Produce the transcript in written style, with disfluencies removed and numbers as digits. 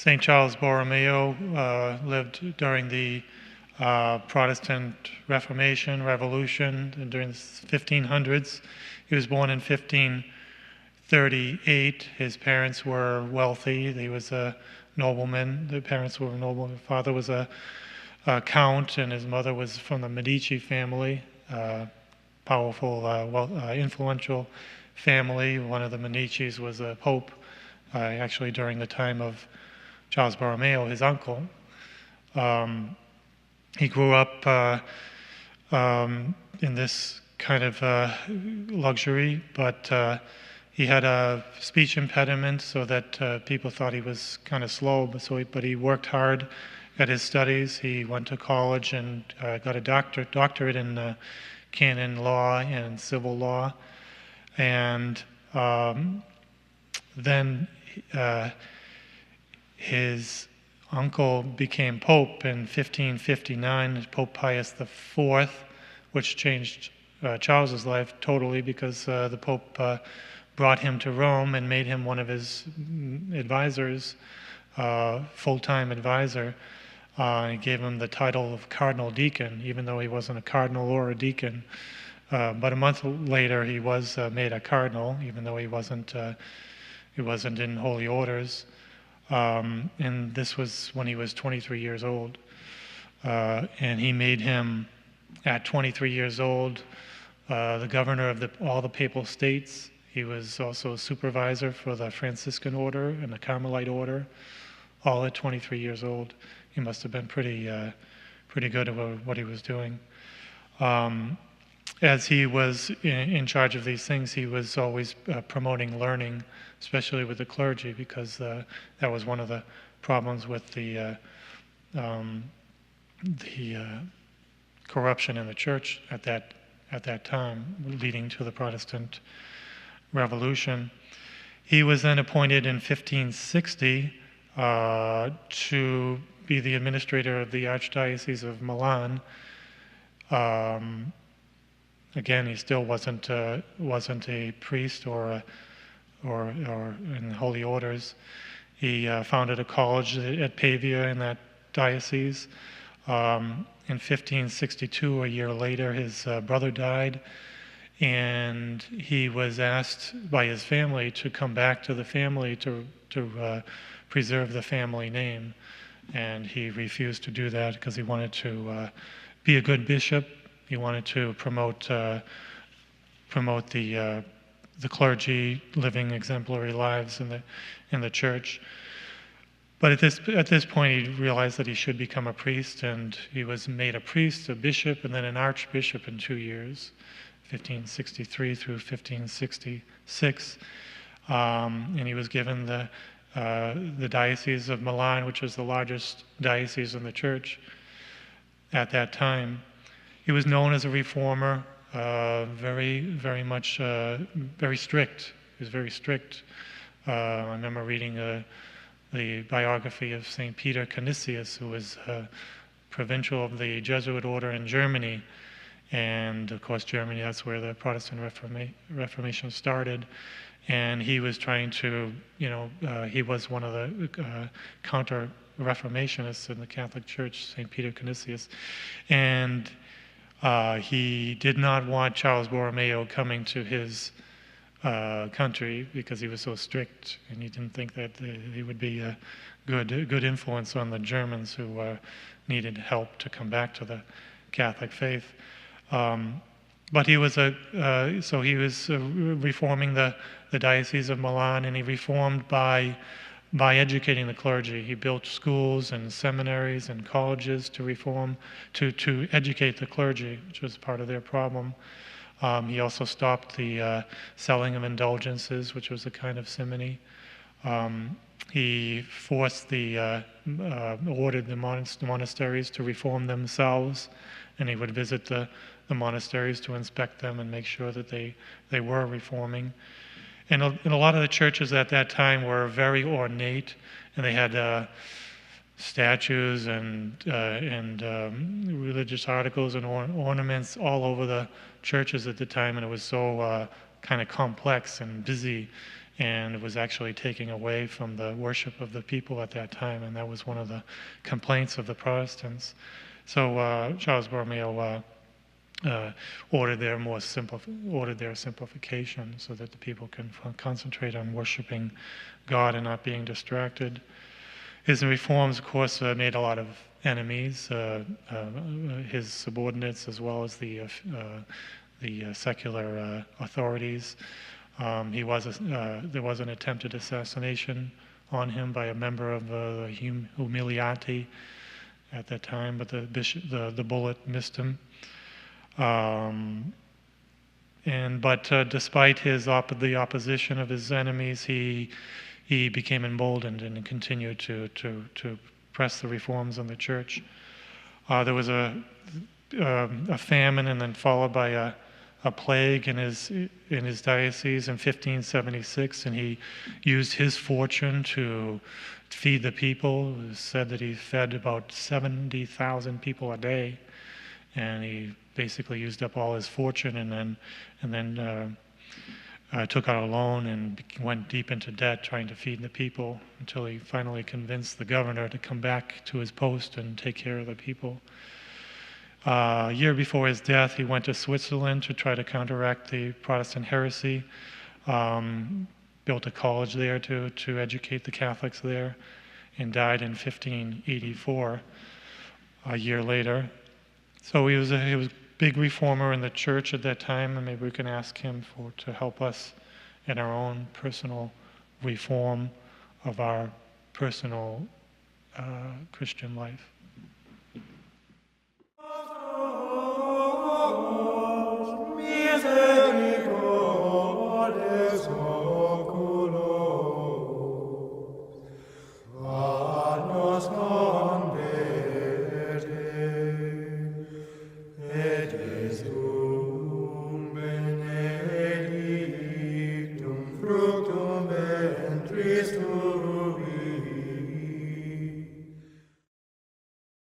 St. Charles Borromeo lived during the Protestant Reformation, Revolution, and during the 1500s. He was born in 1538. His parents were wealthy. He was a nobleman. The parents were noble. His father was a count, and his mother was from the Medici family, powerful, influential family. One of the Medicis was a pope, actually during the time of Charles Borromeo, his uncle. He grew up in this kind of luxury, but he had a speech impediment, so that people thought he was kind of slow. But he worked hard at his studies. He went to college and got a doctorate in canon law and civil law, and then his uncle became pope in 1559, Pope Pius IV, which changed Charles's life totally, because the Pope brought him to Rome and made him one of his advisors, full-time advisor. He gave him the title of cardinal deacon, even though he wasn't a cardinal or a deacon. But a month later, he was made a cardinal, even though he wasn't in holy orders. And this was when he was 23 years old. And he made him, at 23 years old, the governor of all the Papal States. He was also a supervisor for the Franciscan order and the Carmelite order, all at 23 years old. He must have been pretty good at what he was doing. As he was in charge of these things, he was always promoting learning, especially with the clergy, because that was one of the problems with the corruption in the church at that time, leading to the Protestant Revolution. He was then appointed in 1560 to be the administrator of the Archdiocese of Milan. Again, he still wasn't a priest or in holy orders. He founded a college at Pavia in that diocese. In 1562, a year later, his brother died, and he was asked by his family to come back to the family to preserve the family name, and he refused to do that because he wanted to be a good bishop. He wanted to promote the clergy living exemplary lives in the church. But at this point, he realized that he should become a priest, and he was made a priest, a bishop, and then an archbishop in 2 years, 1563 through 1566. And he was given the diocese of Milan, which was the largest diocese in the church at that time. He was known as a reformer, very strict. He was very strict. I remember reading the biography of St. Peter Canisius, who was provincial of the Jesuit order in Germany. And of course, Germany, that's where the Protestant Reformation started. And he was trying to, he was one of the counter-Reformationists in the Catholic Church, St. Peter Canisius. And he did not want Charles Borromeo coming to his country because he was so strict, and he didn't think that he would be a good influence on the Germans who needed help to come back to the Catholic faith. But he was reforming the Diocese of Milan, and he reformed by educating the clergy. He built schools and seminaries and colleges to educate the clergy, which was part of their problem. He also stopped the selling of indulgences, which was a kind of simony. He forced ordered the monasteries to reform themselves, and he would visit the monasteries to inspect them and make sure that they were reforming. And a lot of the churches at that time were very ornate, and they had statues and religious articles and ornaments all over the churches at the time, and it was so kind of complex and busy, and it was actually taking away from the worship of the people at that time, and that was one of the complaints of the Protestants. So Charles Borromeo ordered their simplification so that the people can concentrate on worshiping God and not being distracted. His reforms, of course, made a lot of enemies, his subordinates as well as the secular authorities. There was an attempted assassination on him by a member of the Humiliati at that time, but the bullet missed him. Despite the opposition of his enemies, he became emboldened and continued to press the reforms on the church. There was a famine, and then followed by a plague in his diocese in 1576, and he used his fortune to feed the people. It was said that he fed about 70,000 people a day, and he basically used up all his fortune, and then took out a loan and went deep into debt trying to feed the people until he finally convinced the governor to come back to his post and take care of the people. A year before his death, he went to Switzerland to try to counteract the Protestant heresy, built a college there to educate the Catholics there, and died in 1584, a year later. So he was a big reformer in the church at that time, and maybe we can ask him to help us in our own personal reform of our personal Christian life.